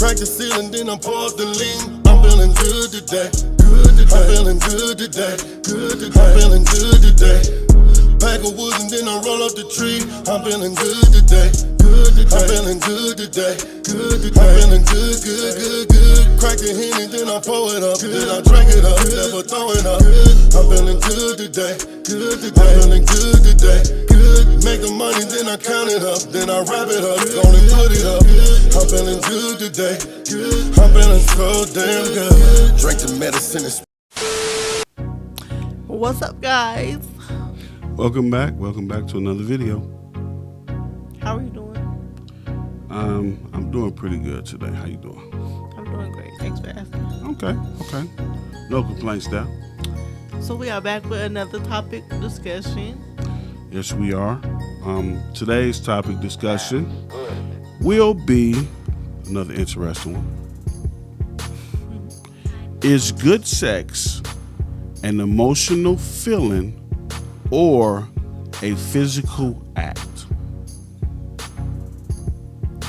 Crack the ceiling, then I pour up the lean. I'm feeling good today. Good today. I'm feeling good today. Good today. I'm feeling good today. Pack of wood and then I roll up the tree. I'm feeling good today. Good today. I'm feeling good today. Good today. I'm feeling good, good, good, good. Crack the Henny, then I pour it up. Then I drink it up, never throw it up. I'm feeling good today. Good today. I'm feeling good today. Good. Make the money, then I count it up. Then I wrap it up, gonna put it up. I'm feeling good today. Good. I'm feeling so damn good. Drink the medicine and What's up, guys? Welcome back to another video. How are you doing? I'm doing pretty good today. How you doing? I'm doing great. Thanks for asking. Okay. No complaints there. So we are back with another topic discussion. Yes, we are. Today's topic discussion will be another interesting one. Is good sex an emotional feeling or a physical act?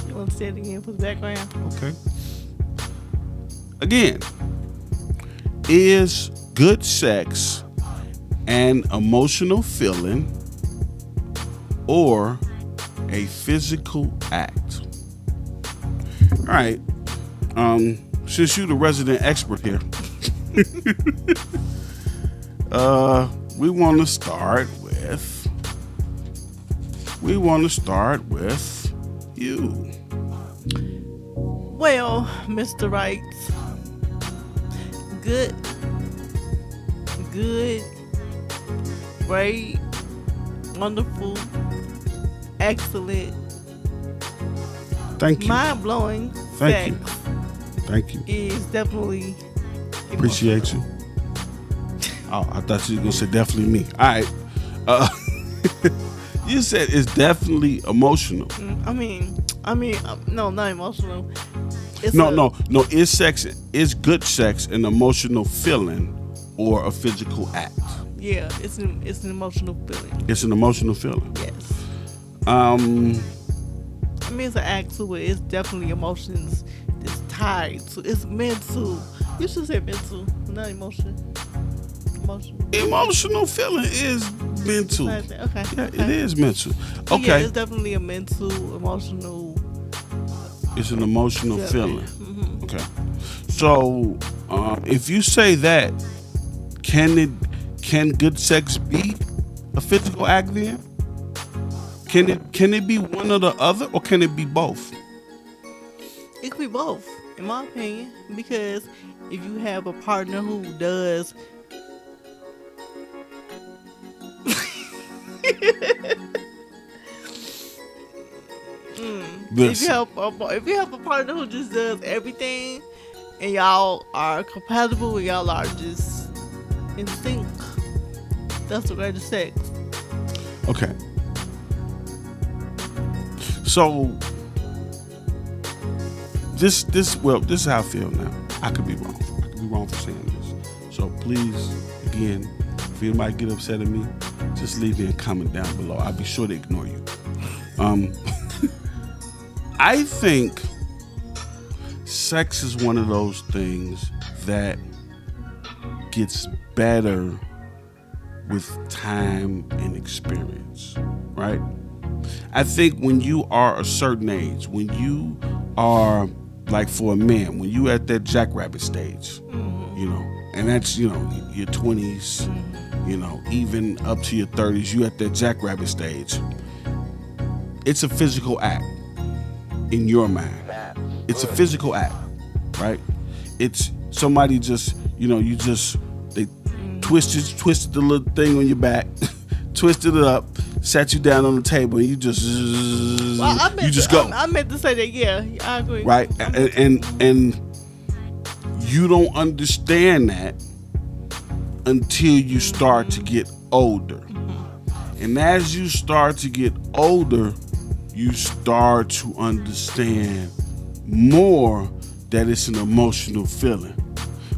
You want to say it again for the background? Okay. Again, is good sex an emotional feeling or a physical act? All right. Since you're the resident expert here, we want to start with you. Well, Mr. Wrights, good, great, wonderful, excellent, Thank you. mind-blowing Thank sex Thank you. is definitely Appreciate you. Oh, I thought you were gonna say definitely me. All right. You said it's definitely emotional. No, not emotional. No. Is good sex an emotional feeling or a physical act? Yeah, it's an emotional feeling. It's an emotional feeling. Yes. It's an act to it. It's definitely emotions. It's tied to. It's mental. You should say mental, not emotion. Emotional feeling is mental. Okay. Yeah, it is mental. Okay. Yeah, it's definitely a mental, emotional. It's an emotional feeling. Mm-hmm. Okay. So, if you say that, can good sex be a physical act then? Can it be one or the other, or can it be both? It could be both, in my opinion, because if you have a partner who does if you have a partner who just does everything and y'all are compatible and y'all are just in sync, that's the greatest sex. Okay. So this is how I feel now. I could be wrong. I could be wrong for saying this. So please, again, if anybody get upset at me, just leave me a comment down below. I'll be sure to ignore you. I think sex is one of those things that gets better with time and experience, right? I think when you are a certain age, when you are, like for a man, when you at that jackrabbit stage, and that's, your 20s, even up to your 30s, you at that jackrabbit stage. It's a physical act in your mind. It's a physical act, right? It's somebody just, they twisted the little thing on your back, twisted it up, sat you down on the table, and you just go. I meant to say that, yeah, I agree. Right, and you don't understand that until you start to get older. And as you start to get older, you start to understand more that it's an emotional feeling.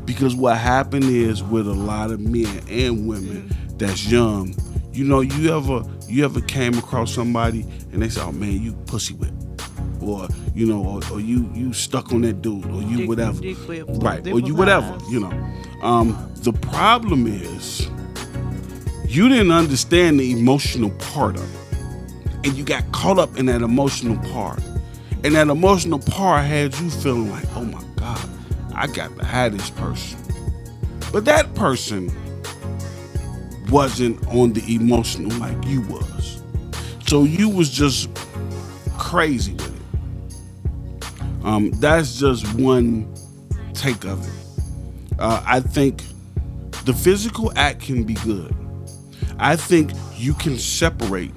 Because what happened is, with a lot of men and women that's young, you ever came across somebody and they say, "Oh man, you pussy whip," or or you stuck on that dude, or you whatever, right? Or you whatever, The problem is you didn't understand the emotional part of it, and you got caught up in that emotional part, and that emotional part had you feeling like, oh my God, I got to have this person, but that person wasn't on the emotional like you was, so you was just crazy with it. That's just one take of it. I think the physical act can be good. I think you can separate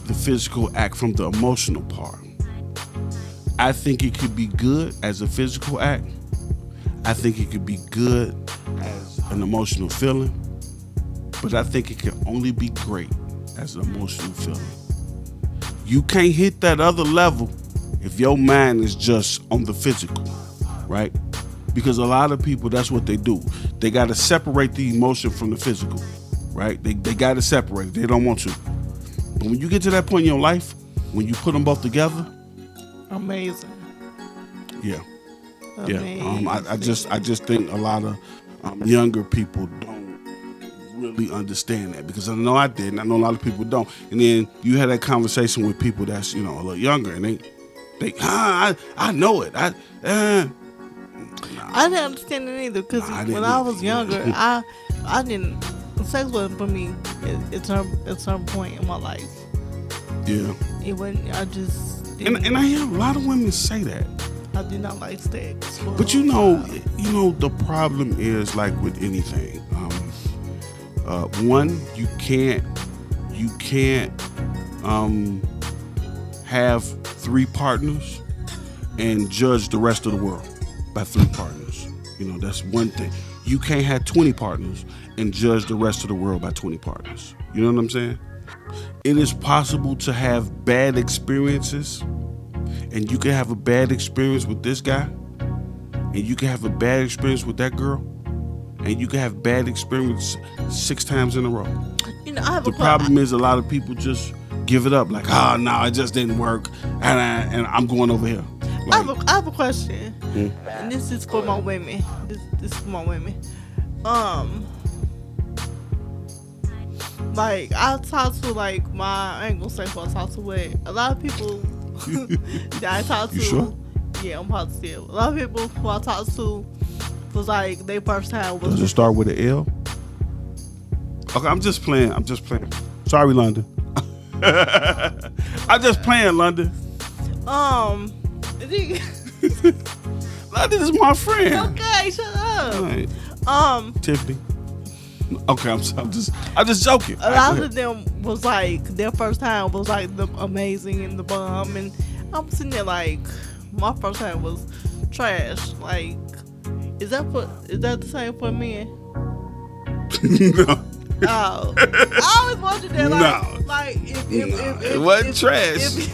the physical act from the emotional part. I think it could be good as a physical act. I think it could be good as an emotional feeling. But I think it can only be great as an emotional feeling. You can't hit that other level if your mind is just on the physical, right? Because a lot of people, that's what they do. They got to separate the emotion from the physical, right? They got to separate it. They don't want to. But when you get to that point in your life, when you put them both together, amazing. Yeah. Amazing. I just think a lot of younger people don't really understand that, because I know I didn't. I know a lot of people don't. And then you had that conversation with people that's a little younger, and they I know it. I didn't understand it either, because when I was younger, I didn't. Sex wasn't for me at some point in my life. Yeah. It wasn't. I just didn't. And I hear a lot of women say that. I did not like sex. But the problem is, like with anything. One, you can't have 3 partners and judge the rest of the world by 3 partners. That's one thing. You can't have 20 partners and judge the rest of the world by 20 partners. You know what I'm saying? It is possible to have bad experiences, and you can have a bad experience with this guy, and you can have a bad experience with that girl, and you can have bad experience 6 times in a row. The problem is a lot of people just give it up, like, oh no, it just didn't work, and I'm going over here. Like, I have a question, and this is for my women. This is for my women. Like, I talk to I ain't gonna say who I talk to, but a lot of people that I talk to. You sure? Yeah, I'm positive. A lot of people who I talk to was like their first time was. Does it start with an L? Okay, I'm just playing. Sorry, London. I'm just playing, London. London is my friend. Okay, shut up. Right. Tiffany. Okay, I'm just joking. A lot of them was like their first time was like the amazing and the bomb, and I'm sitting there like my first time was trash. Like, is that the same for men? No. Oh, I always wondered that. It wasn't trash.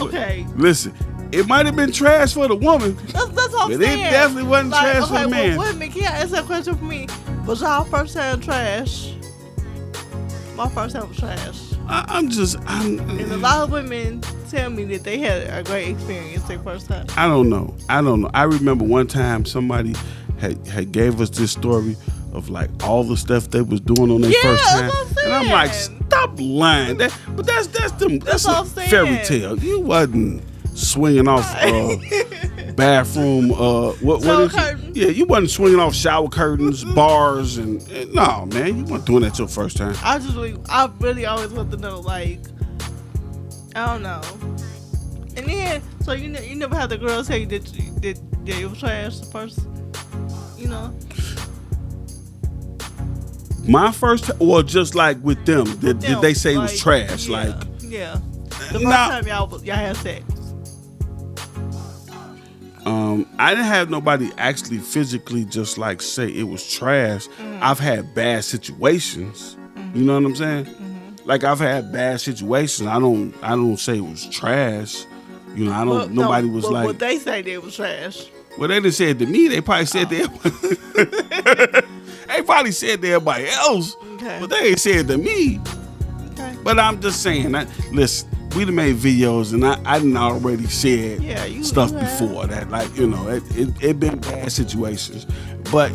Okay. Listen, it might have been trash for the woman. That's what I'm saying. But it definitely wasn't trash for the man. Well, women, can you answer that question for me? Was y'all first time trash? My first time was trash. I'm and a lot of women tell me that they had a great experience their first time. I don't know. I remember one time somebody had gave us this story of like all the stuff they was doing on their first time, and I'm like, stop lying. That's a fairy tale. You wasn't swinging off bathroom. What is it? Yeah, you wasn't swinging off shower curtains, bars, and no, man, you weren't doing that your first time. I really always want to know, like, I don't know. And then, so you never had the girl tell you that it was trash the first, My first time, or just like with them, did they say it was trash? Yeah. The first time y'all had sex. I didn't have nobody actually physically just like say it was trash. I've had bad situations. You know what I'm saying? Like, I've had bad situations. I don't say it was trash. Nobody was like. But they say it was trash. Well, they didn't say it to me. They probably said they probably said to everybody else. Okay. But they ain't said it to me. Okay. But I'm just saying that. Listen, we done made videos, and I done already said stuff you have. before that, like, it been bad situations, but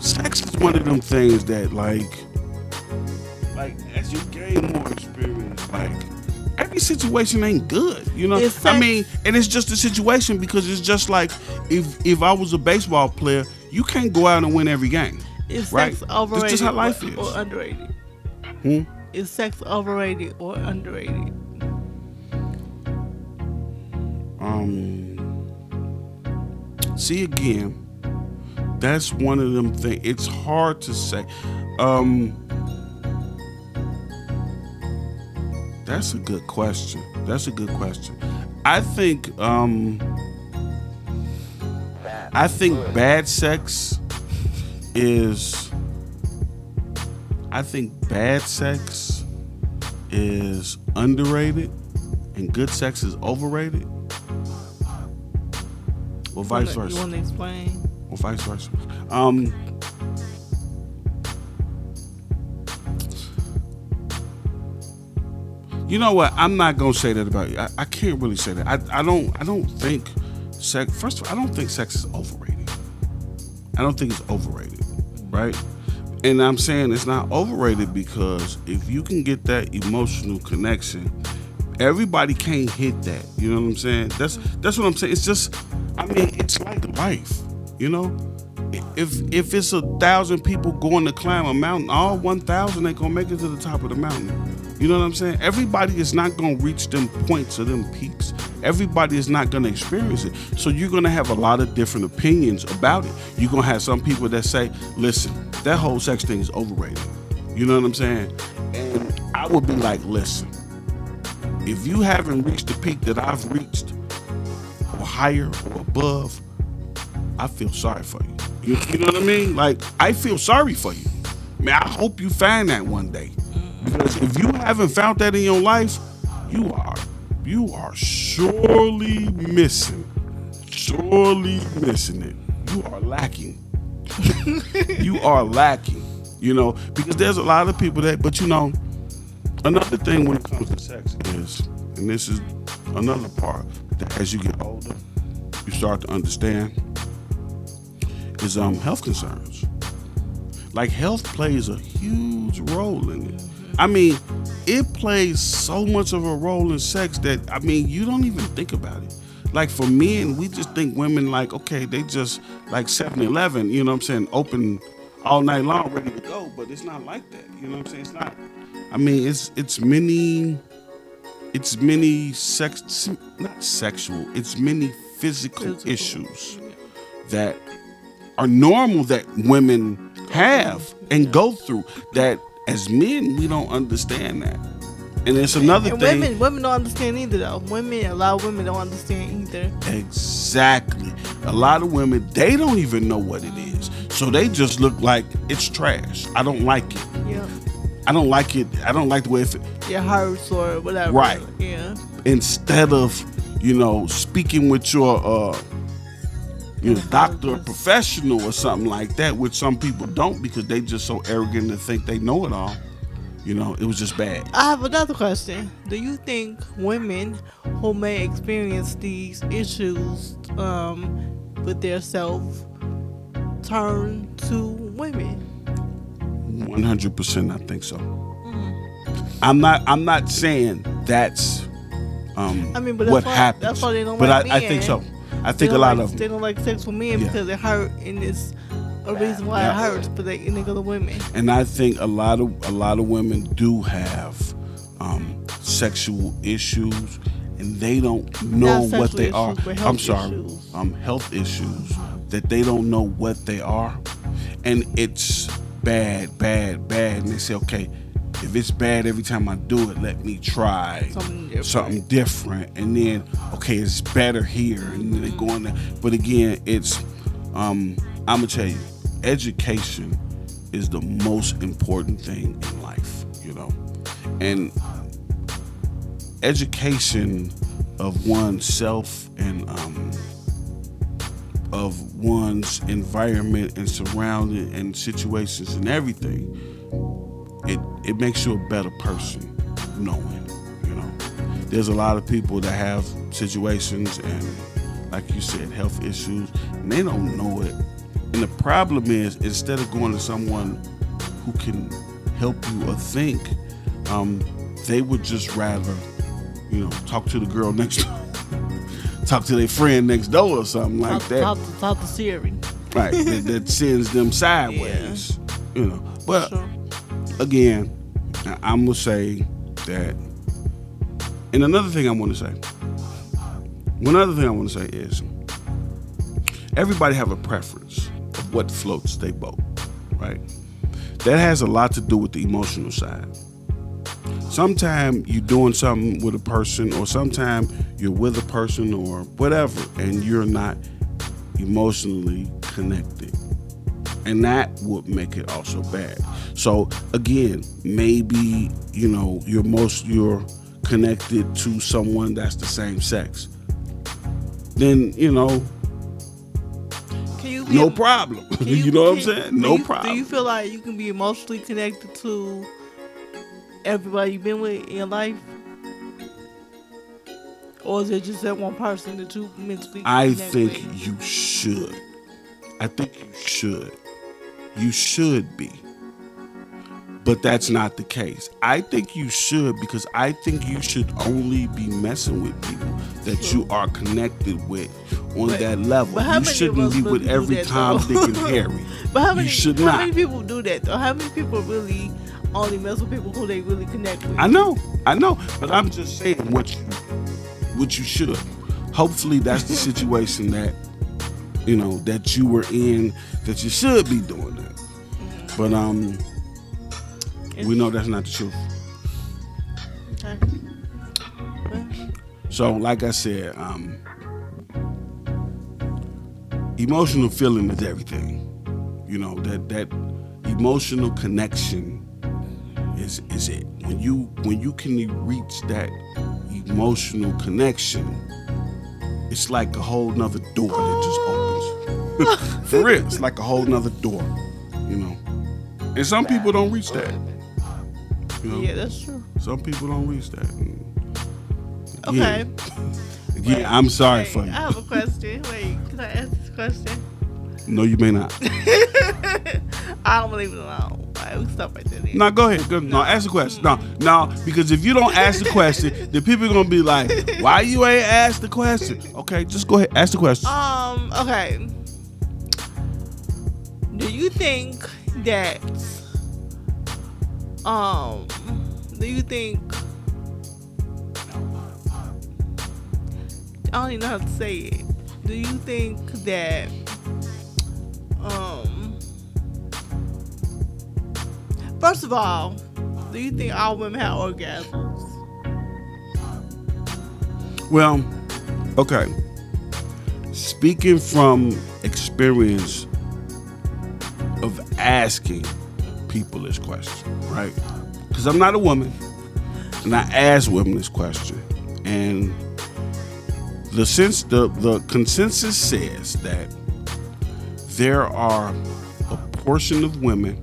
sex is one of them things that like as you gain more experience, like every situation ain't good, I mean, and it's just a situation because it's just like if I was a baseball player, you can't go out and win every game. Is right? sex overrated That's just how life is. or underrated? Is sex overrated or underrated? See, again, that's one of them things. It's hard to say. That's a good question. I think bad sex is underrated and good sex is overrated, or vice versa. You want to explain? Or vice versa. You know what? I'm not gonna say that about you. I can't really say that. I don't think sex. First of all, I don't think sex is overrated. I don't think it's overrated, right? And I'm saying it's not overrated because if you can get that emotional connection, everybody can't hit that. You know what I'm saying? That's what I'm saying. It's just, I mean, it's like life. If it's 1,000 people going to climb a mountain, all 1,000 ain't gonna make it to the top of the mountain. You know what I'm saying? Everybody is not gonna reach them points or them peaks. Everybody is not gonna experience it. So you're gonna have a lot of different opinions about it. You're gonna have some people that say, listen, that whole sex thing is overrated. You know what I'm saying? And I would be like, listen, if you haven't reached the peak that I've reached, or higher or above, I feel sorry for you. You know what I mean? Like, I feel sorry for you. Man, I hope you find that one day. Because if you haven't found that in your life, you are surely missing it. You are lacking. You are lacking, because there's a lot of people but another thing when it comes to sex is, and this is another part that as you get older, you start to understand, is health concerns. Like, health plays a huge role in it. I mean, it plays so much of a role in sex that, I mean, you don't even think about it. Like, for men, we just think women, like, okay, they just like 7-Eleven, you know what I'm saying, open all night long, ready to go, but it's not like that, you know what I'm saying? It's not, I mean, it's many many physical issues that are normal that women have and go through that as men we don't understand that. And it's another thing. Women don't understand either though. A lot of women don't understand either. Exactly. A lot of women, they don't even know what it is. So they just look like it's trash. I don't like it. Yeah. I don't like it. I don't like the way it hurts or whatever. Right. Yeah. Instead of, speaking with your doctor or professional or something like that, which some people don't because they just so arrogant to think they know it all. It was just bad. I have another question. Do you think women who may experience these issues with their self turn to women? 100%, I think so. I'm not saying that's what happens. That's why they don't but like men. I think so. I think a lot of them. They don't like sex with men because it hurt, and it's a reason why it hurts. But they go to women. And I think a lot of women do have sexual issues, and they don't know what they are. I'm sorry, health issues that they don't know what they are, and it's bad. And they say, okay, if it's bad every time I do it, let me try something different. And then, okay, it's better here. And then they go on there. But again, it's, I'm going to tell you, education is the most important thing in life, And education of oneself and of one's environment and surrounding and situations and everything, it makes you a better person. knowing. You know, there's a lot of people that have situations and, like you said, health issues, and they don't know it. And the problem is, instead of going to someone who can help you or think, they would just rather, talk to the girl next door, talk to their friend next door or something like that. Talk to Siri. Right, that sends them sideways. Yeah. But Sure. again, I'm gonna say that. And one other thing I want to say is, everybody have a preference of what floats their boat, right? That has a lot to do with the emotional side. Sometimes you're doing something with a person, or sometimes you're with a person or whatever, and you're not emotionally connected. And that would make it also bad. So again, maybe, you're connected to someone that's the same sex. Then, no problem. You know what I'm saying? No problem. Do you feel like you can be emotionally connected to everybody you've been with in your life? Or is it just that one person that you mentally I connect think with? you should. I think you should. You should be. But that's not the case. I think you should, because I think you should only be messing with people that you are connected with on that level. But how You many shouldn't of us be really with do every that, Tom, though? Dick, and Harry. But how many not. people do that though? How many people really only mess with people who they really connect with? I know, but I'm just saying what you should. Hopefully, that's the situation that that you were in, that you should be doing that. But we know that's not the truth. Okay. So, like I said, emotional feeling is everything. That emotional connection is it. When you can reach that emotional connection, it's like a whole nother door that just opens. For real, it's like a whole nother door. And some people don't reach that. Yeah, that's true. Some people don't reach that. Okay. Again, I'm sorry for you. I have a question. Wait, can I ask this question? No, you may not. I don't believe it alone. Alright, we can stop right there. No, go ahead. No, ask the question. No, because if you don't ask the question, then people are gonna be like, "Why you ain't ask the question?" Okay, just go ahead, ask the question. Okay. Do you think that? Do you think? I don't even know how to say it. Do you think that? First of all, do you think all women have orgasms? Well, okay. Speaking from experience of asking people this question, right? Because I'm not a woman, and I ask women this question, and the consensus says that there are a portion of women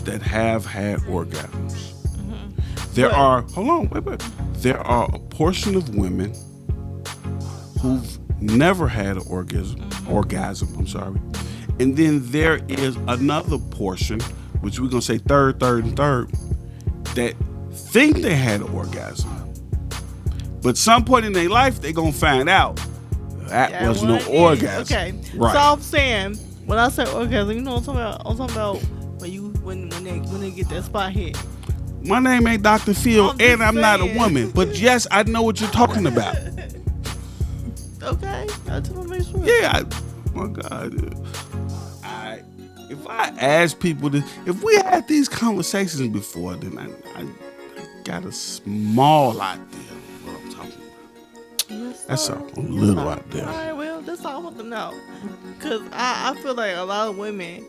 that have had orgasms. There are a portion of women who've never had an orgasm, and then there is another portion, which we're gonna say third, that think they had an orgasm, but some point in their life they gonna find out that was no orgasm. Okay, right? So I'm saying, when I say orgasm, you know what I'm talking about when they get that spot hit. My name ain't Dr. Phil, and I'm not a woman, but yes, I know what you're talking about. Okay, I just want to make sure. Yeah, my God. If I ask people this, if we had these conversations before, then I got a small idea of what I'm talking about. Yes, That's sir. a little idea. All right, well, that's all I want to know. Because I feel like a lot of women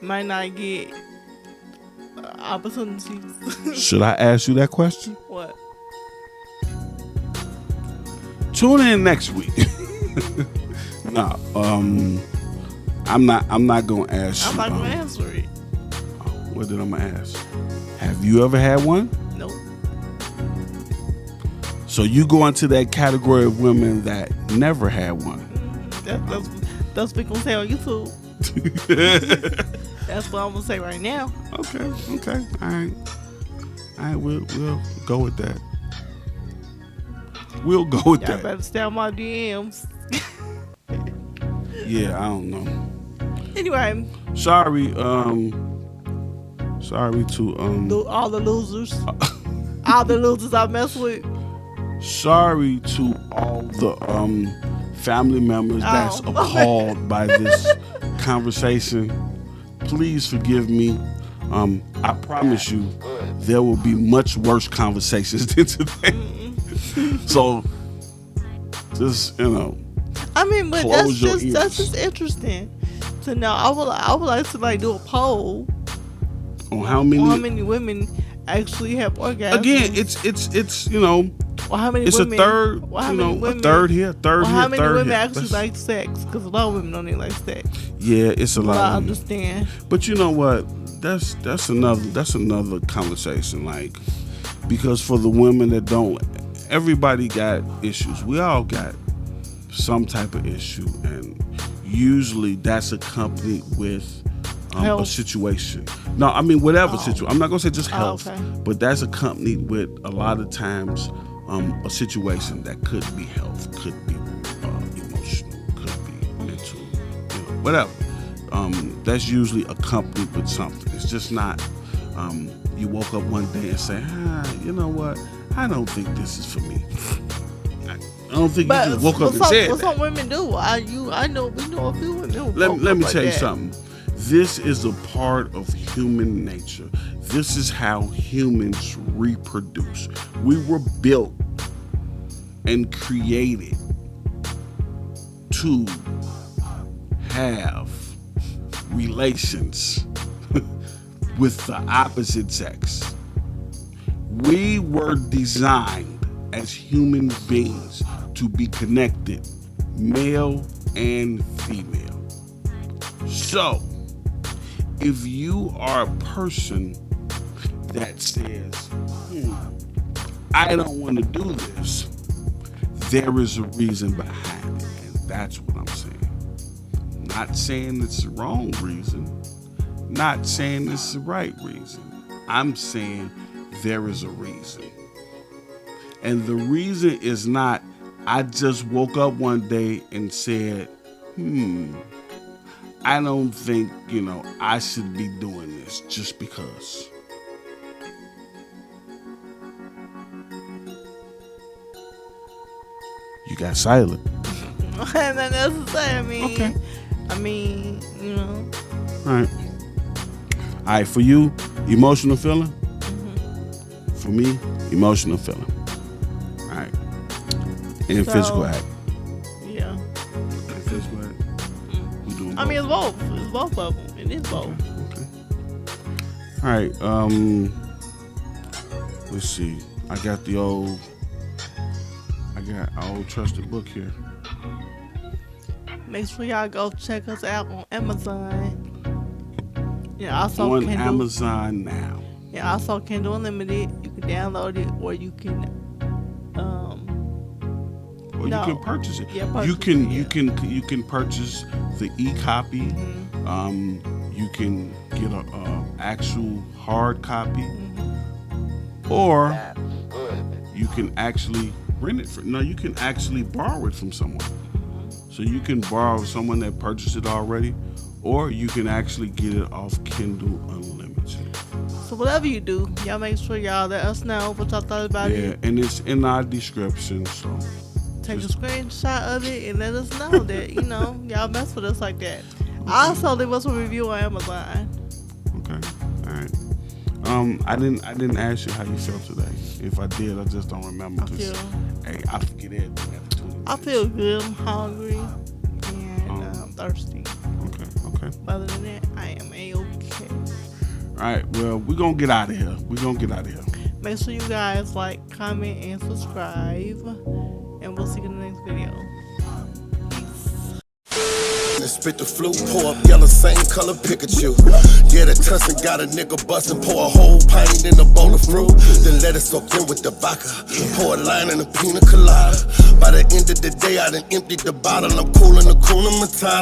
might not get opportunities. Should I ask you that question? What? Tune in next week. No, I'm not gonna ask you. I'm not going to answer it. What did I'm gonna ask? Have you ever had one? Nope. So you go into that category of women that never had one. That's what we gonna say on YouTube. That's what I'm gonna say right now. Okay. All right. We'll go with that. We'll go with Y'all that. better stay on my DMs. Yeah, I don't know. Anyway. Sorry to all the losers. All the losers I mess with. Sorry to all the family members that's appalled by this conversation. Please forgive me. I promise you there will be much worse conversations than today. So just, I mean, but close that's your just ears. interesting to know. I would like to do a poll on how many women actually have orgasms. Again, it's or how many it's women, a third, or how many women, a third here, third or here, how many third women here. actually like sex? Because a lot of women don't even like sex. Yeah, it's a lot. I understand. But you know what? That's another conversation. Like, because for the women that don't, everybody got issues. We all got some type of issue, and usually that's accompanied with a situation. No, I mean whatever situation. I'm not gonna say just health, but that's accompanied with a lot of times a situation that could be health, could be emotional, could be mental, whatever. That's usually accompanied with something. It's just not you woke up one day and say, you know what? I don't think this is for me. I don't think you just woke up and said that. Some women do. I know we know a few women who Let me tell you something. This is a part of human nature. This is how humans reproduce. We were built and created to have relations with the opposite sex. We were designed as human beings to be connected, male and female. So, if you are a person that says, I don't want to do this, there is a reason behind it, and that's what I'm saying. Not saying it's the wrong reason, not saying it's the right reason. I'm saying there is a reason. And the reason is not, I just woke up one day and said, I don't think, I should be doing this just because. You got silent. Not necessarily. Okay. I mean, All right. All right, for you, emotional feeling? For me, emotional feeling. All right. And physical act. Yeah. And physical act. We doing both. I mean, it's both. It's both of them. It is both. Okay. All right. Let's see. I got our old trusted book here. Make sure y'all go check us out on Amazon. Yeah, also on Kindle. Amazon now. Yeah, also Kindle Unlimited. You can download it, or you can, you can purchase it. Yeah, you can purchase the e-copy. You can get a actual hard copy, or you can actually rent it. You can actually borrow it from someone. So you can borrow someone that purchased it already, or you can actually get it off Kindle Unlimited. So whatever you do, y'all make sure y'all let us know what y'all thought about it. Yeah, and it's in our description, so take a screenshot of it and let us know that, y'all mess with us like that. Also, leave us a review on Amazon. Okay. All right. I didn't ask you how you felt today. If I did, I just don't remember. I forget everything after 20 minutes. I feel good. I'm hungry and I'm thirsty. Okay. Other than that, I am A-okay. All right. Well, we're gonna get out of here. Make sure you guys like, comment, and subscribe. And we'll see you in the next video. Peace. spit the flu. Pour up yellow, same color Pikachu. Yeah, the tussin got a nigga bustin'. Pour a whole pint in a bowl of fruit. Then let it soak in with the vodka. Pour a line in a pina colada. By the end of the day, I done emptied the bottle. I'm coolin' the Kuna Matata.